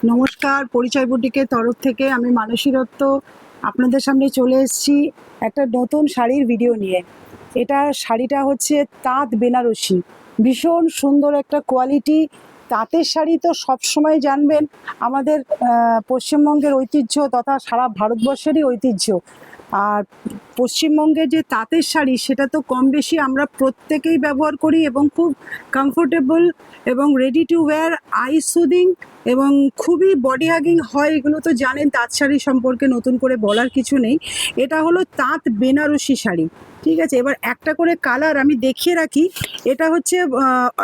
নমস্কার, পরিচয় বুটিকের তরফ থেকে আমি মানসী দত্ত আপনাদের সামনে চলে এসেছি একটা নতুন শাড়ির ভিডিও নিয়ে। শাড়িটা হচ্ছে তাঁত বেনারসি, ভীষণ সুন্দর একটা কোয়ালিটি। তাঁতের শাড়ি তো সবসময় জানবেন আমাদের পশ্চিমবঙ্গের ঐতিহ্য তথা সারা ভারতবর্ষেরই ঐতিহ্য। আর পশ্চিমবঙ্গের যে তাঁতের শাড়ি সেটা তো কম বেশি আমরা প্রত্যেকেই ব্যবহার করি এবং খুব কমফোর্টেবল এবং ready to wire, I soothing এবং খুবই বডি হাগিং হয়। এগুলো তো জানেন, তাঁত শাড়ি সম্পর্কে নতুন করে বলার কিছু নেই। এটা হলো তাঁত বেনারসি শাড়ি, ঠিক আছে। এবার একটা করে কালার আমি দেখিয়ে রাখি। এটা হচ্ছে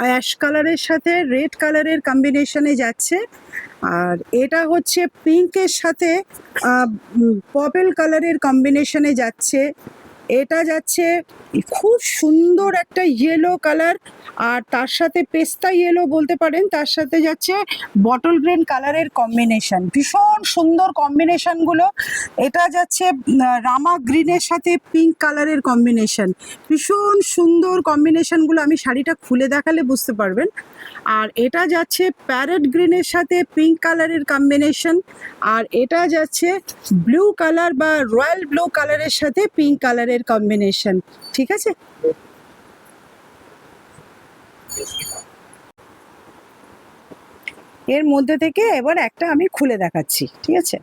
অ্যাশ কালারের সাথে রেড কালারের কম্বিনেশনে যাচ্ছে, আর এটা হচ্ছে পিঙ্কের সাথে পার্পল কালারের কম্বিনেশনে যাচ্ছে। এটা যাচ্ছে খুব সুন্দর একটা ইয়েলো কালার, আর তার সাথে পেস্তা ইয়েলো বলতে পারেন, তার সাথে যাচ্ছে বটল গ্রিন কালারের কম্বিনেশন। ভীষণ সুন্দর কম্বিনেশনগুলো। এটা যাচ্ছে রামা গ্রিনের সাথে পিঙ্ক কালারের কম্বিনেশন। ভীষণ সুন্দর কম্বিনেশনগুলো, আমি শাড়িটা খুলে দেখালে বুঝতে পারবেন। আর এটা যাচ্ছে প্যারেট গ্রিনের সাথে পিঙ্ক কালারের কম্বিনেশন, আর এটা যাচ্ছে ব্লু কালার বা রয়্যাল ব্লু কালারের সাথে পিঙ্ক কালারের কম্বিনেশন, ঠিক আছে। এর মধ্যে থেকে এবার একটা আমি খুলে দেখাচ্ছি, ঠিক আছে।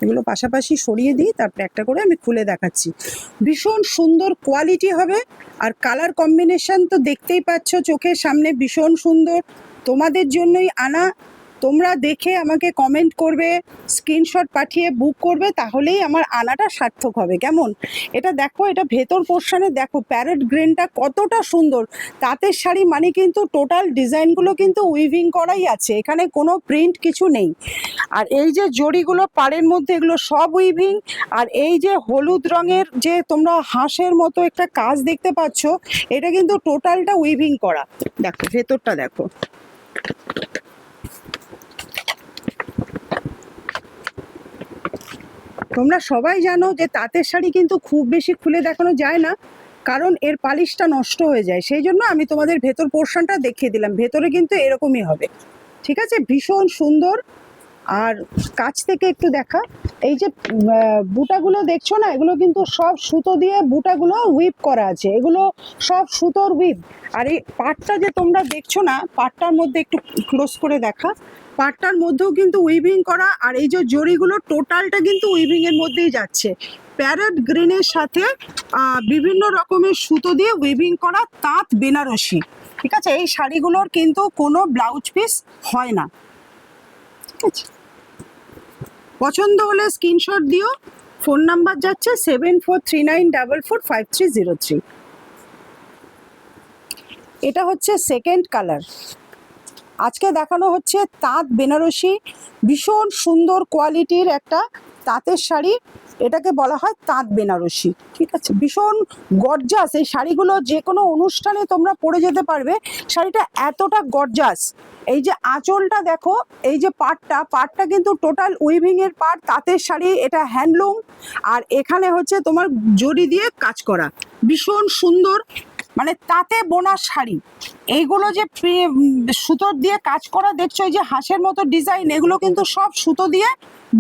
এগুলো পাশাপাশি সরিয়ে দিই, তারপরে একটা করে আমি খুলে দেখাচ্ছি। ভীষণ সুন্দর কোয়ালিটি হবে, আর কালার কম্বিনেশন তো দেখতেই পাচ্ছ চোখের সামনে, ভীষণ সুন্দর। তোমাদের জন্যই আনা। তোমরা দেখে আমাকে কমেন্ট করবে, স্ক্রিনশট পাঠিয়ে বুক করবে, তাহলেই আমার আনাটা সার্থক হবে। কেমন এটা দেখো, এটা ভেতর পোর্শনে দেখো প্যারেট গ্রিনটা কতটা সুন্দর। তাঁতের শাড়ি মানে কিন্তু টোটাল ডিজাইনগুলো কিন্তু উইভিং করাই আছে, এখানে কোনো প্রিন্ট কিছু নেই। আর এই যে জড়িগুলো পাড়ের মধ্যে, এগুলো সব উইভিং। আর এই যে হলুদ রঙের যে তোমরা হাঁসের মতো একটা কাজ দেখতে পাচ্ছ, এটা কিন্তু টোটালটা উইভিং করা। দেখো ভেতরটা দেখো। তোমরা সবাই জানো যে তাঁতের শাড়ি কিন্তু খুব বেশি খুলে দেখানো যায় না, কারণ এর পালিশটা নষ্ট হয়ে যায়। সেই জন্য আমি তোমাদের ভেতর পোর্শনটা দেখিয়ে দিলাম। ভেতরে কিন্তু এরকমই হবে, ঠিক আছে। ভীষণ সুন্দর। আর কাছ থেকে একটু দেখা, এই যে বুটাগুলো দেখছো না, এগুলো কিন্তু সব সুতো দিয়ে বুটাগুলো উইপ করা আছে, এগুলো সব সুতোর উইপ। আর এই পাটটা যে তোমরা দেখছো না, পাটটার মধ্যে একটু ক্লোজ করে দেখা, পাটটার মধ্যেও কিন্তু উইভিং করা। আর এই যে জড়িগুলো টোটালটা কিন্তু উইভিং এর মধ্যেই যাচ্ছে। প্যারেট গ্রিনের সাথে বিভিন্ন রকমের সুতো দিয়ে উইভিং করা তাঁত বেনারসি, ঠিক আছে। এই শাড়িগুলোর কিন্তু কোনো ব্লাউজ পিস হয় না, ঠিক আছে। পছন্দ হলে স্ক্রিনশট দিও। ফোন নাম্বার যাচ্ছে 7439445303। এটা হচ্ছে সেকেন্ড কালার। আজকে দেখানো হচ্ছে তাঁত বেনারসি, ভীষণ সুন্দর কোয়ালিটির একটা তাঁতের শাড়ি। এটাকে বলা হয় তাঁত বেনারসি, ঠিক আছে। ভীষণ গর্জাস এই শাড়িগুলো, যে কোনো অনুষ্ঠানে তোমরা পরে যেতে পারবে। শাড়িটা এতটা গর্জাস। এই যে আঁচলটা দেখো, এই যে পাটটা কিন্তু টোটাল উইভিং এর পাট, তাঁতের শাড়ি, এটা হ্যান্ডলুম। আর এখানে হচ্ছে তোমার জড়ি দিয়ে কাজ করা, ভীষণ সুন্দর, মানে তাঁতে বোনা শাড়ি। এইগুলো যে সুতোর দিয়ে কাজ করা দেখছো, এই যে হাঁসের মতো ডিজাইন, এগুলো কিন্তু সব সুতো দিয়ে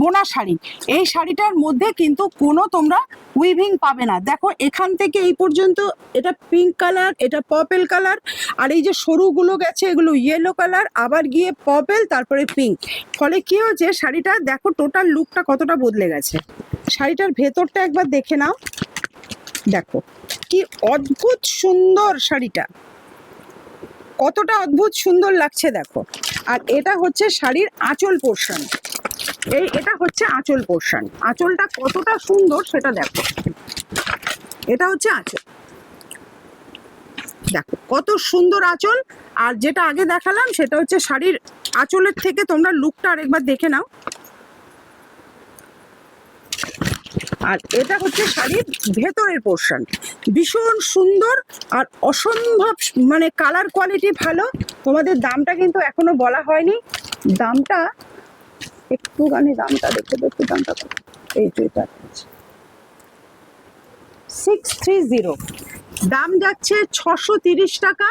বোনা শাড়ি। এই শাড়িটার মধ্যে কিন্তু কোনো তোমরা উইভিং পাবে না। দেখো এখান থেকে এই পর্যন্ত এটা পিঙ্ক কালার, এটা পার্পল কালার, আর এই যে সরুগুলো গেছে এগুলো ইয়েলো কালার, আবার গিয়ে পার্পল, তারপরে পিঙ্ক। ফলে কি হচ্ছে, শাড়িটা দেখো টোটাল লুকটা কতটা বদলে গেছে। শাড়িটার ভেতরটা একবার দেখে নাও, দেখো কি অদ্ভুত সুন্দর শাড়িটা, কতটা অদ্ভুত সুন্দর লাগছে দেখো। আর এটা হচ্ছে শাড়ির আঁচল পোর্শন। এটা হচ্ছে আঁচল পোর্শন, আঁচলটা কতটা সুন্দর সেটা দেখো। এটা হচ্ছে আঁচল, দেখো কত সুন্দর আঁচল। আর যেটা আগে দেখালাম সেটা হচ্ছে শাড়ির আঁচলের থেকে তোমরা লুকটা আরেকবার দেখে নাও। আর এটা হচ্ছে শাড়ির ভেতরের পোর্শন, ভীষণ সুন্দর আর অসম্ভব, মানে কালার কোয়ালিটি ভালো। তোমাদের দামটা কিন্তু এখনো বলা হয়নি। দামটা একটুখানি দামটা দেখে দেখো, দামটা এই যে এটা 630, দাম যাচ্ছে 630 টাকা।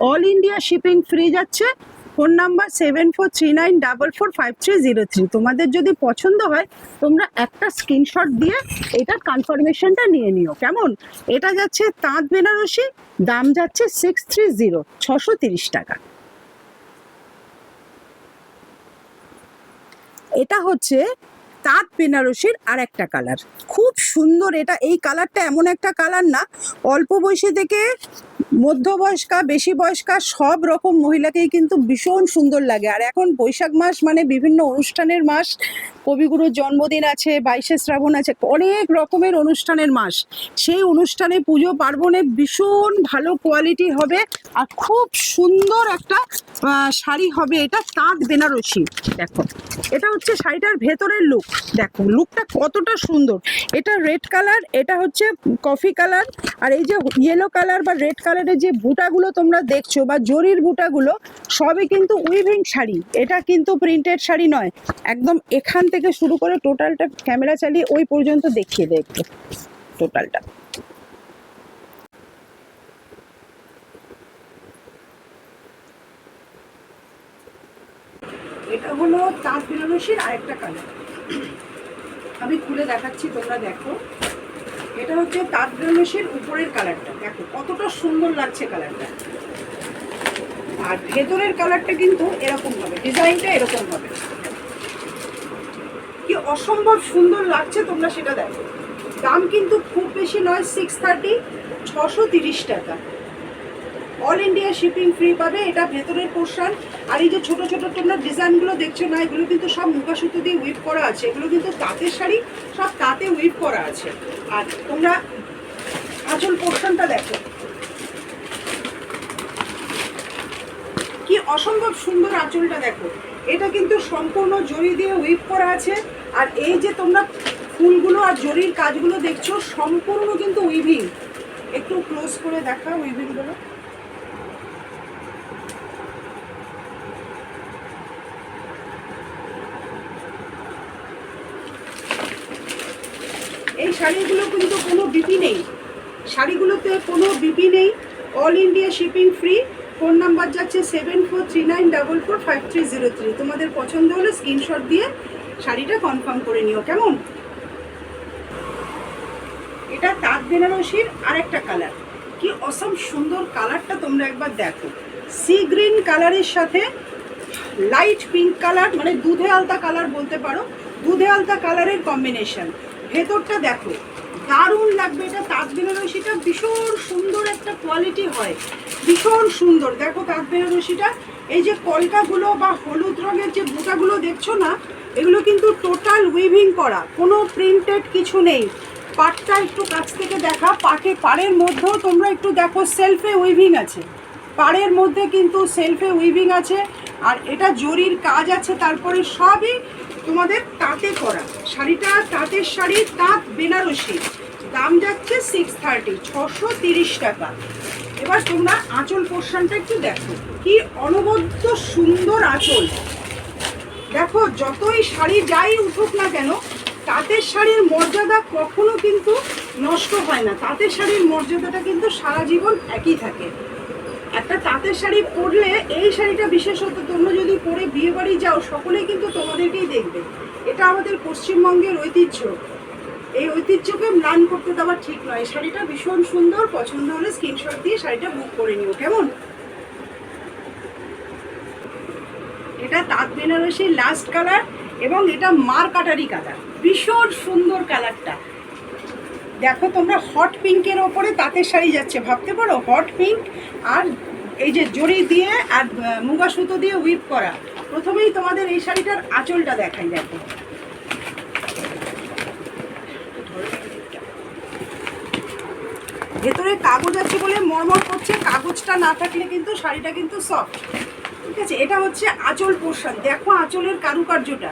অল ইন্ডিয়া শিপিং ফ্রি যাচ্ছে। Phone number 7439445303। তোমাদের যদি পছন্দ হয় তোমরা একটা স্ক্রিনশট দিয়ে এটা কনফার্মেশনটা নিয়ে নিও, কেমন? এটা যাচ্ছে তাঁত বেনারসি, দাম যাচ্ছে 630, 630 টাকা। এটা হচ্ছে তাঁত বেনারসির আর একটা কালার, খুব সুন্দর। এটা এই কালারটা এমন একটা কালার না, অল্প বয়সী থেকে মধ্যবয়স্কা, বেশি বয়স্কা সব রকম মহিলাকেই কিন্তু ভীষণ সুন্দর লাগে। আর এখন বৈশাখ মাস মানে বিভিন্ন অনুষ্ঠানের মাস, কবিগুরুর জন্মদিন আছে, 22শে শ্রাবণ আছে, অনেক রকমের অনুষ্ঠানের মাস। সেই অনুষ্ঠানে পুজো পার্বণে ভীষণ ভালো কোয়ালিটি হবে আর খুব সুন্দর একটা শাড়ি হবে। এটা তাঁত বেনারসি। দেখো এটা হচ্ছে শাড়িটার ভেতরের লুক, দেখো লুকটা কতটা সুন্দর। এটা রেড কালার, এটা হচ্ছে কফি কালার, আর এই যে ইয়েলো কালার বা রেড কালারের যে বুটাগুলো তোমরা দেখছো বা জরির বুটাগুলো সবই কিন্তু উইভিং শাড়ি। এটা কিন্তু প্রিন্টেড শাড়ি নয়। একদম এখান থেকে শুরু করে টোটালটা ক্যামেরা চালিয়ে ওই পর্যন্ত দেখিয়ে দেয় একটু টোটালটা। এটা হলো তাঁত বেনারসির আরেকটা কালার, আমি খুলে দেখাচ্ছি, তোমরা দেখো। এটা হচ্ছে তাঁত বেনারসির উপরের কালারটা, দেখো কতটা সুন্দর লাগছে কালারটা। আর ভেতরের কালারটা কিন্তু এরকম হবে, ডিজাইনটা এরকম হবে, কি অসম্ভব সুন্দর লাগছে, তোমরা সেটা দেখো। দাম কিন্তু খুব বেশি নয়, 630, 630 টাকা। অল ইন্ডিয়া শিপিং ফ্রি পাবে। এটা ভেতরের পোর্শন। আর এই যে ছোট ছোট তোমরা ডিজাইনগুলো দেখছো না, এগুলো কিন্তু সব মুগা সুতো দিয়ে উইভ করা আছে। এগুলো কিন্তু তাঁতের শাড়ি, সব তাঁতে উইভ করা আছে। আর তোমরা আঁচল পোর্শনটা দেখো, কি অসম্ভব সুন্দর আঁচলটা দেখো। এটা কিন্তু সম্পূর্ণ জরি দিয়ে উইভ করা আছে। আর এই যে তোমরা ফুলগুলো আর জরির কাজগুলো দেখছো সম্পূর্ণ কিন্তু উইভিং। একটু ক্লোজ করে দেখা উইভিংগুলো। এই শাড়িগুলো কিন্তু কোনো বিপি নেই, শাড়িগুলোতে কোনো বিপি নেই। All India shipping free. Phone number যাচ্ছে 7439445303। তোমাদের পছন্দ হলে স্ক্রিনশট দিয়ে শাড়িটা কনফার্ম করে নিও, কেমন? এটা তাঁত বেনারসির আরেকটা কালার, কি অসম সুন্দর কালারটা, তোমরা একবার দেখো। সি গ্রিন কালারের সাথে লাইট পিঙ্ক কালার, মানে দুধে আলতা কালার বলতে পারো, দুধে আলতা কালারের কম্বিনেশন। ভেতরটা দেখো, দারুণ লাগবে। এটা তাঁত বেনারসিটা ভীষণ সুন্দর একটা কোয়ালিটি হয়, ভীষণ সুন্দর। দেখো তাঁত বেনারসিটা, এই যে কলকাগুলো বা হলুদ রঙের যে বুটাগুলো দেখছো না, এগুলো কিন্তু টোটাল উইভিং করা, কোনো প্রিন্টেড কিছু নেই। পাটটা একটু কাছ থেকে দেখা, পাড়ের মধ্যেও তোমরা একটু দেখো সেলফে উইভিং আছে, পাড়ের মধ্যে কিন্তু সেলফে উইভিং আছে। আর এটা জরির কাজ আছে, তারপরে সবই তোমাদের তাঁতে করা। শাড়িটা তাঁতের শাড়ি, তাঁত বেনারসি। দাম যাচ্ছে 630, 630 টাকা। এবার তোমরা আঁচল পোর্শনটা একটু দেখো, কি অনবদ্য সুন্দর আঁচল। দেখো যতই শাড়ি যাই উঠুক না কেন, তাঁতের শাড়ির মর্যাদা কখনো কিন্তু নষ্ট হয় না। তাঁতের শাড়ির মর্যাদাটা কিন্তু সারা জীবন একই থাকে। একটা তাঁতের শাড়ি পরলে, এই শাড়িটা বিশেষত তোমরা যদি পরে বিয়ে বাড়ি যাও, সকলেই কিন্তু তোমাদেরকেই দেখবে। এটা আমাদের পশ্চিমবঙ্গের ঐতিহ্য, এই ঐতিহ্যকে ম্লান করতে দেওয়া ঠিক নয়। শাড়িটা ভীষণ সুন্দর, পছন্দ হলে স্ক্রিনশট দিয়ে শাড়িটা বুক করে নিও, কেমন? এটা তাঁত বেনারসির লাস্ট কালার, এবং এটা মারকাটারি কালার, ভীষণ সুন্দর কালারটা। দেখো তোমরা হট পিঙ্কের ওপরে তাঁতের শাড়ি যাচ্ছে, ভাবতে পারো হট পিঙ্ক আর এই যে জরি দিয়ে আর মুগা সুতো দিয়ে উইভ করা। প্রথমেই তোমাদের এই শাড়িটার আঁচলটা দেখাই, দেখো ভেতরে কাগজ আছে বলে মরমর করছে, কাগজটা না থাকলে কিন্তু শাড়িটা কিন্তু সফট, ঠিক আছে? এটা হচ্ছে আঁচল পোর্শন, দেখো আঁচলের কারুকার্যটা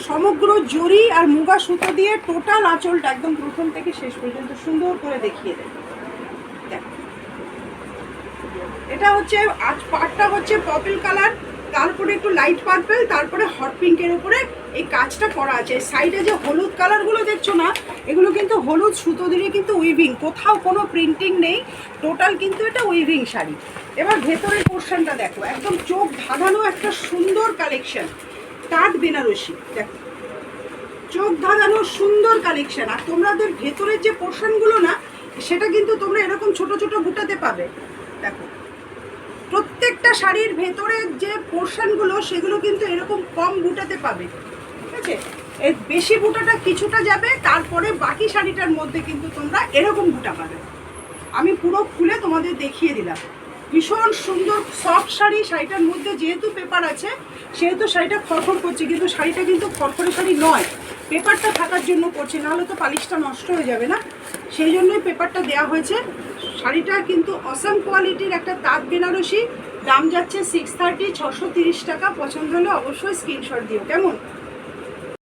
সমগ্র জরি আর মুগা সুতো দিয়ে টোটাল আঁচলটা একদম প্রথম থেকে শেষ পর্যন্ত সুন্দর করে দেখিয়ে দেয়। দেখো এটা হচ্ছে পাটটা হচ্ছে পার্পল কালার, তারপরে একটু লাইট পার্পল, তারপরে হট পিঙ্কের উপরে এই কাজটা করা আছে। সাইডে যে হলুদ কালারগুলো দেখছো না, এগুলো কিন্তু হলুদ সুতো দিয়ে কিন্তু উইভিং, কোথাও কোনো প্রিন্টিং নেই, টোটাল কিন্তু এটা উইভিং শাড়ি। এবার ভেতরের পোর্শনটা দেখো, একদম চোখ ধাঁধানো একটা সুন্দর কালেকশন, তাঁত বেনারসি। দেখো চোখ ধাঁধানো সুন্দর কালেকশন। আর তোমাদের ভেতরের যে পোর্শনগুলো না, সেটা কিন্তু তোমরা এরকম ছোট ছোট বুটাতে পাবে। দেখো প্রত্যেকটা শাড়ির ভেতরের যে পোর্শনগুলো সেগুলো কিন্তু এরকম কম বুটাতে পাবে, ঠিক আছে? এর বেশি বুটাটা কিছুটা যাবে, তারপরে বাকি শাড়িটার মধ্যে কিন্তু তোমরা এরকম বুটা পাবে। আমি পুরো খুলে তোমাদের দেখিয়ে দিলাম। ভীষণ সুন্দর সফট শাড়ি, শাড়িটার মধ্যে যেহেতু পেপার আছে সেহেতু শাড়িটা খড়খড় করছে, কিন্তু শাড়িটা কিন্তু খড়খড়ে শাড়ি নয়, পেপারটা থাকার জন্য করছে, নাহলে তো পালিশটা নষ্ট হয়ে যাবে না, সেই জন্যই পেপারটা দেওয়া হয়েছে। শাড়িটা কিন্তু অসাম কোয়ালিটির একটা তাঁত বেনারসি, দাম যাচ্ছে 630, 630 টাকা। পছন্দ হলে অবশ্যই স্ক্রিনশট দিও, কেমন?